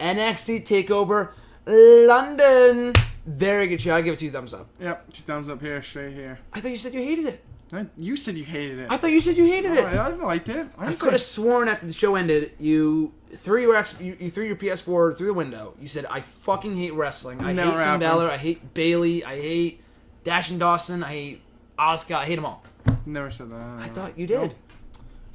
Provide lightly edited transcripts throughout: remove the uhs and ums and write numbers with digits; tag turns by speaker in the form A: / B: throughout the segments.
A: NXT TakeOver London. Very good show. I give it 2 thumbs up.
B: Yep, 2 thumbs up here, straight here.
A: I thought you said you hated it.
B: You said you hated it.
A: I thought you said you hated it.
B: I liked it.
A: I could have sworn after the show ended, you threw your PS4 through the window. You said, I fucking hate wrestling. I hate Finn Balor. I hate Bayley. I hate Dash and Dawson. I hate Asuka. I hate them all.
B: Never said that.
A: I thought you did.
B: Nope.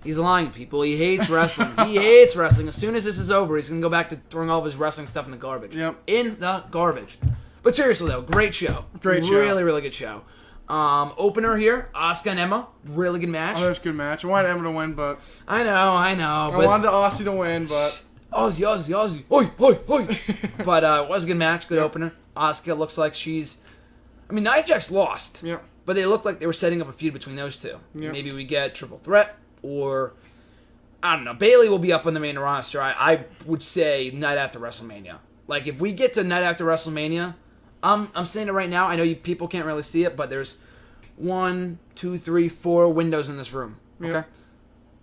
A: He's lying, people. He hates wrestling. He hates wrestling. As soon as this is over, he's going to go back to throwing all of his wrestling stuff in the garbage.
B: Yep.
A: In the garbage. But seriously, though, great show.
B: Great show.
A: Really, really good show. Opener here, Asuka and Emma. Really good match.
B: Oh, that was a good match. I wanted Emma to win, but...
A: I know.
B: I wanted the Aussie to win, but...
A: Aussie. Oi, oi, oi. But it was a good match. Good opener. Asuka looks like she's... I mean, Nia Jax lost.
B: Yep.
A: But they look like they were setting up a feud between those two.
B: Yep.
A: Maybe we get triple threat, or... I don't know. Bayley will be up on the main roster. I would say night after WrestleMania. Like, if we get to night after WrestleMania... I'm saying it right now. I know people can't really see it, but there's 1, 2, 3, 4 windows in this room. Okay?
B: Yep.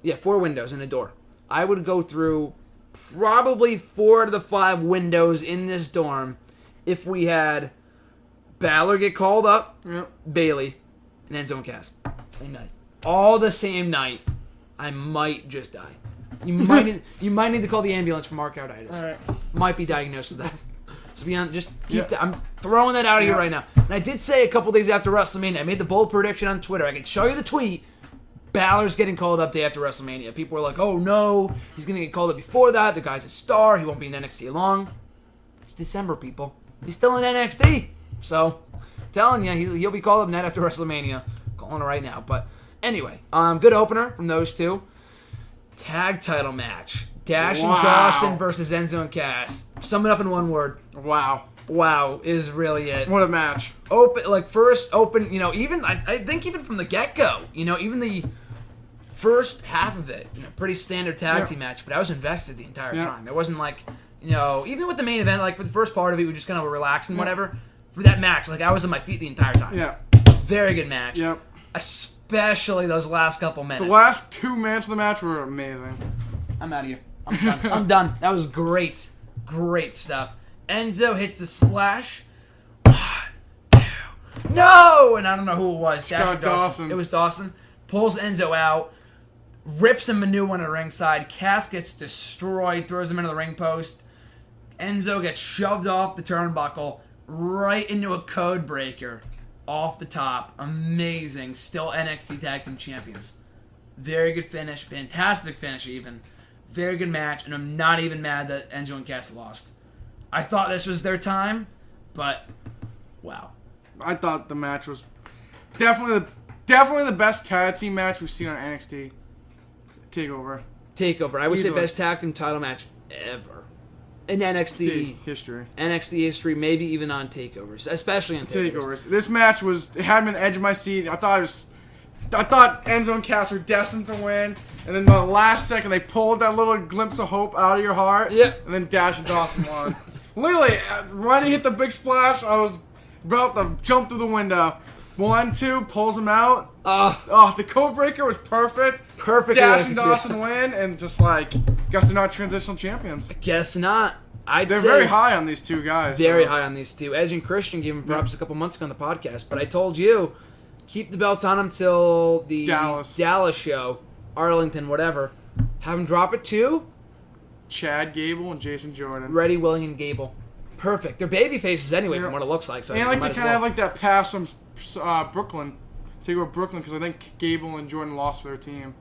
A: Yeah, 4 windows and a door. I would go through probably 4 out of the 5 windows in this dorm if we had Balor get called up, Bayley, and Enzo and Cass. Same night. All the same night. I might just die. You might need to call the ambulance for myocarditis.
B: All right.
A: Might be diagnosed with that. So be on, just keep that. I'm throwing that out of here right now. And I did say a couple days after WrestleMania, I made the bold prediction on Twitter. I can show you the tweet. Balor's getting called up day after WrestleMania. People were like, oh no, he's going to get called up before that. The guy's a star. He won't be in NXT long. It's December, people. He's still in NXT. So, I'm telling you, he'll be called up night after WrestleMania. Calling it right now. But anyway, good opener from those two. Tag title match. Dash and Dawson versus Enzo and Cass. Sum it up in one word. Wow is really it.
B: What a match.
A: First open, even, I think even from the get-go, even the first half of it, pretty standard tag team match, but I was invested the entire time. There wasn't even with the main event, for the first part of it, we just kind of relaxed and whatever. For that match, I was on my feet the entire time.
B: Yeah.
A: Very good match.
B: Yep.
A: Especially those last couple minutes.
B: The last 2 minutes of the match were amazing.
A: I'm out of here. I'm done. I'm done. That was great. Great stuff. Enzo hits the splash. 1, 2. No! And I don't know who it was.
B: Dawson.
A: It was Dawson. Pulls Enzo out. Rips him a new one at ringside. Cass gets destroyed. Throws him into the ring post. Enzo gets shoved off the turnbuckle. Right into a code breaker. Off the top. Amazing. Still NXT Tag Team Champions. Very good finish. Fantastic finish even. Very good match, and I'm not even mad that Enzo and Cass lost. I thought this was their time, but wow.
B: I thought the match was definitely the best tag team match we've seen on NXT TakeOver.
A: I would say best tag team title match ever in NXT
B: history.
A: NXT history, maybe even on TakeOvers, especially on TakeOvers.
B: This match had me on the edge of my seat. I thought Enzo and Cass were destined to win, and then the last second they pulled that little glimpse of hope out of your heart, and then Dash and Dawson won. Literally, when he hit the big splash, I was about to jump through the window. 1, 2, pulls him out. The code breaker was perfect. Dash and Dawson win, and guess they're not transitional champions.
A: I guess not.
B: They're very high on these two guys.
A: Very high on these two. Edge and Christian gave him props a couple months ago on the podcast, but I told you, keep the belts on him till the Dallas show, Arlington, whatever. Have him drop it to
B: Chad Gable and Jason Jordan.
A: Reddy, William, and Gable. Perfect. They're baby faces anyway from what it looks like. So
B: and they kind of have that pass from Brooklyn. Take over Brooklyn because I think Gable and Jordan lost their team.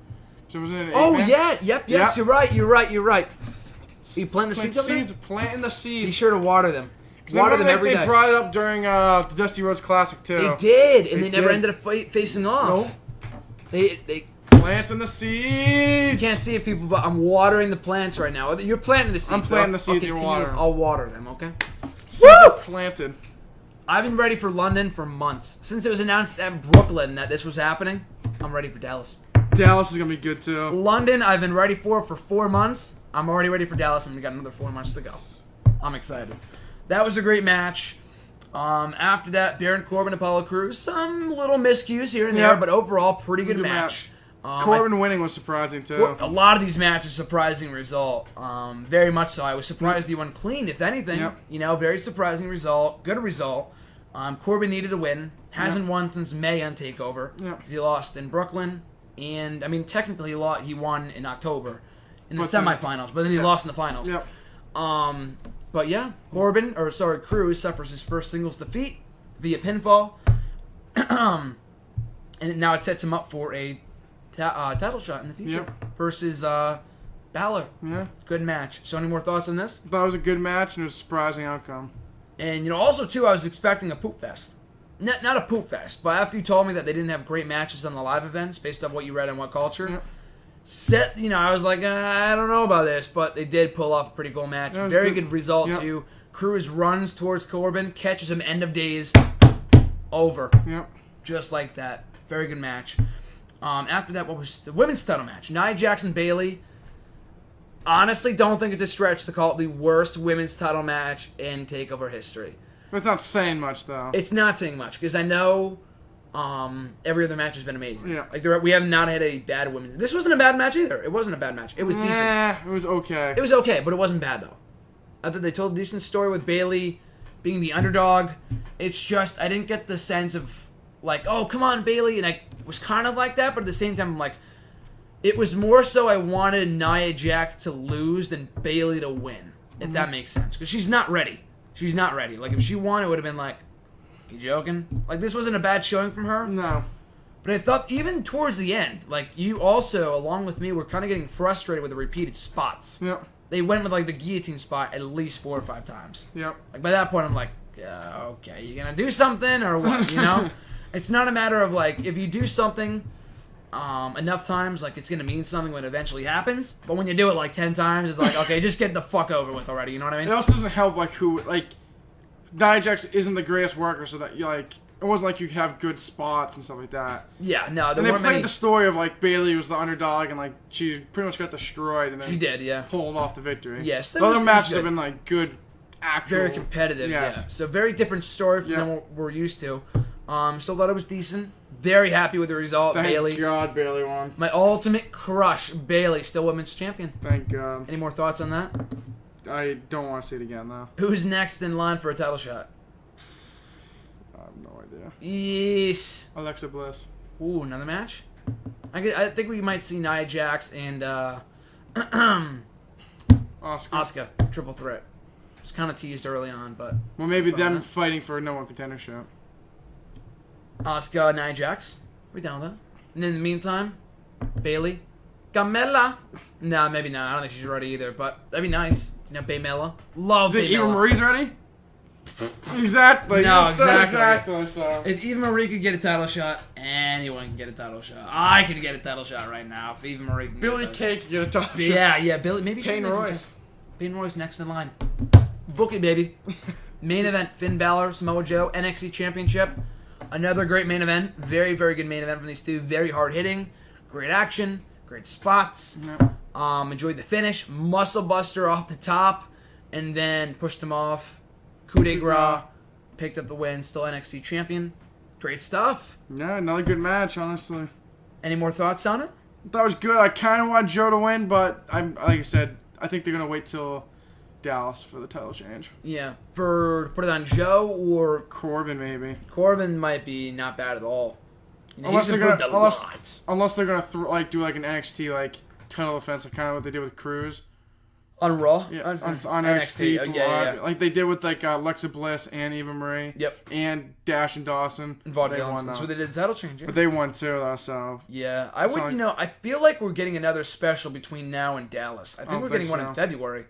B: So it was an
A: Yes, you're right. Are you planting the seeds over there?
B: Planting the seeds.
A: Be sure to water them. Water them every day.
B: They brought it up during the Dusty Rhodes Classic too.
A: They did, and they never ended up facing off.
B: Nope.
A: They
B: planting the seeds.
A: You can't see it, people, but I'm watering the plants right now. You're planting the seeds.
B: I'm planting the seeds. You're watering.
A: I'll water them, okay?
B: Seeds are planted.
A: I've been ready for London for months. Since it was announced at Brooklyn that this was happening, I'm ready for Dallas.
B: Dallas is going to be good, too.
A: London, I've been ready for 4 months. I'm already ready for Dallas, and we got another 4 months to go. I'm excited. That was a great match. After that, Baron Corbin, Apollo Crews. Some little miscues here and there, but overall, pretty good match.
B: Corbin winning was surprising, too.
A: A lot of these matches, surprising result. Very much so. I was surprised he won clean, if anything. Yep. Very surprising result. Good result. Corbin needed the win. Hasn't won since May on TakeOver.
B: Yep.
A: He lost in Brooklyn. And, technically he won in October in the semifinals. But then he lost in the finals.
B: Yep.
A: But yeah, Cruz suffers his first singles defeat via pinfall. And now it sets him up for a title shot in the future versus Balor.
B: Yeah.
A: Good match. So any more thoughts on this?
B: I thought it was a good match and it was a surprising outcome.
A: And, also, too, I was expecting a poop fest. Not a poop fest, but after you told me that they didn't have great matches on the live events based on what you read on What Culture, I was like, I don't know about this, but they did pull off a pretty cool match. Very good result, too. Cruz runs towards Corbin, catches him end of days, over.
B: Yep.
A: Just like that. Very good match. After that, what was the women's title match? Nia Jax and Bayley. Honestly, don't think it's a stretch to call it the worst women's title match in TakeOver history.
B: But it's not saying much, though.
A: It's not saying much, because I know every other match has been amazing.
B: Yeah.
A: We have not had a bad women's... This wasn't a bad match either. It wasn't a bad match. It was decent.
B: It was okay.
A: It was okay, but it wasn't bad, though. I thought they told a decent story with Bayley being the underdog. It's just, I didn't get the sense of, like, oh, come on, Bayley. And I was kind of like that, but at the same time, I'm like... It was more so I wanted Nia Jax to lose than Bayley to win, if that makes sense. Because she's not ready. She's not ready. Like, if she won, it would have been like, you joking? Like, this wasn't a bad showing from her.
B: No.
A: But I thought even towards the end, like, you also, along with me, were kind of getting frustrated with the repeated spots.
B: Yep.
A: They went with, like, the guillotine spot at least 4 or 5 times.
B: Yep.
A: Like, by that point, I'm like, okay, you gonna do something or what, It's not a matter of, like, if you do something... enough times, like, it's gonna mean something when it eventually happens. But when you do it, like, 10 times, it's like, okay, just get the fuck over with already, you know what I mean?
B: It also doesn't help, Nia Jax isn't the greatest worker, so that, it wasn't like you could have good spots and stuff like that.
A: Yeah, no,
B: and they played the story of, Bayley was the underdog, and, she pretty much got destroyed, and then
A: she did, yeah.
B: Pulled off the victory.
A: Yes.
B: The other matches have been, good, actual...
A: Very competitive, yeah. So, very different story than what we're used to. Still thought it was decent. Very happy with the result. Bayley.
B: Thank God Bayley won.
A: My ultimate crush, Bayley, still women's champion.
B: Thank God.
A: Any more thoughts on that?
B: I don't want to see it again, though.
A: Who's next in line for a title shot?
B: I have no idea.
A: Yes.
B: Alexa Bliss.
A: Ooh, another match? I think we might see Nia Jax and Asuka. Triple threat. It's kind of teased early on, but...
B: Well, maybe them fighting for a no one contender shot.
A: Asuka, Nia Jax. We down with that. And in the meantime, Bayley. Carmella. Nah, maybe not. I don't think she's ready either, but that'd be nice. Baymella. Love Baymella.
B: Eva Marie's ready? Exactly.
A: No,
B: exactly. So.
A: If Eva Marie could get a title shot, anyone can get a title shot. I could get a title shot right now if Eva Marie can
B: Billy Kay could get a title shot.
A: Yeah, Billy. Maybe
B: Payne Royce.
A: Payne Royce next in line. Book it, baby. Main event, Finn Balor, Samoa Joe, NXT Championship. Another great main event. Very, very good main event from these two. Very hard-hitting. Great action. Great spots.
B: Yep.
A: Enjoyed the finish. Muscle buster off the top. And then pushed him off. Coup de grace. Picked up the win. Still NXT champion. Great stuff.
B: Yeah, another good match, honestly.
A: Any more thoughts on it?
B: I thought it was good. I kind of want Joe to win, but like I said, I think they're going to wait till Dallas for the title change.
A: Yeah. Put it on Joe or...
B: Corbin, maybe.
A: Corbin might be not bad at all.
B: Unless they're gonna do an NXT title defense, kind of what they did with Cruz
A: on Raw.
B: Yeah, on NXT.
A: Yeah.
B: Like they did with Alexa Bliss and Eva Marie.
A: Yep.
B: And Dash and Dawson.
A: And Vaughn Dillon. So they did the title change.
B: But they won too, though. So
A: yeah, I feel like we're getting another special between now and Dallas. I think we're getting one in February.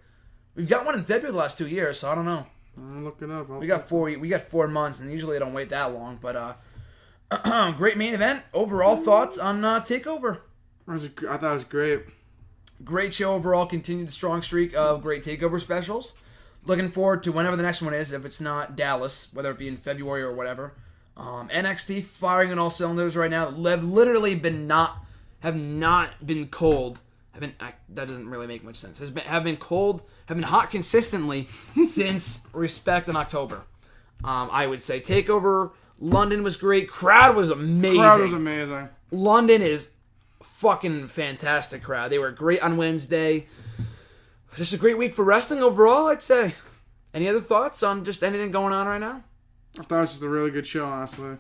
A: We've got one in February the last 2 years, so I don't know.
B: I'll look it up.
A: We got 4 months, and usually I don't wait that long. But great main event. Overall thoughts on TakeOver?
B: I thought it was great.
A: Great show overall. Continued the strong streak of great TakeOver specials. Looking forward to whenever the next one is, if it's not Dallas, whether it be in February or whatever. NXT firing on all cylinders right now. Have literally have not been cold. That doesn't really make much sense. Have been hot consistently since Respect in October. I would say TakeOver London was great. Crowd was amazing.
B: London is
A: fucking fantastic crowd. They were great on Wednesday. Just a great week for wrestling overall, I'd say. Any other thoughts on just anything going on right now?
B: I thought it was just a really good show, honestly.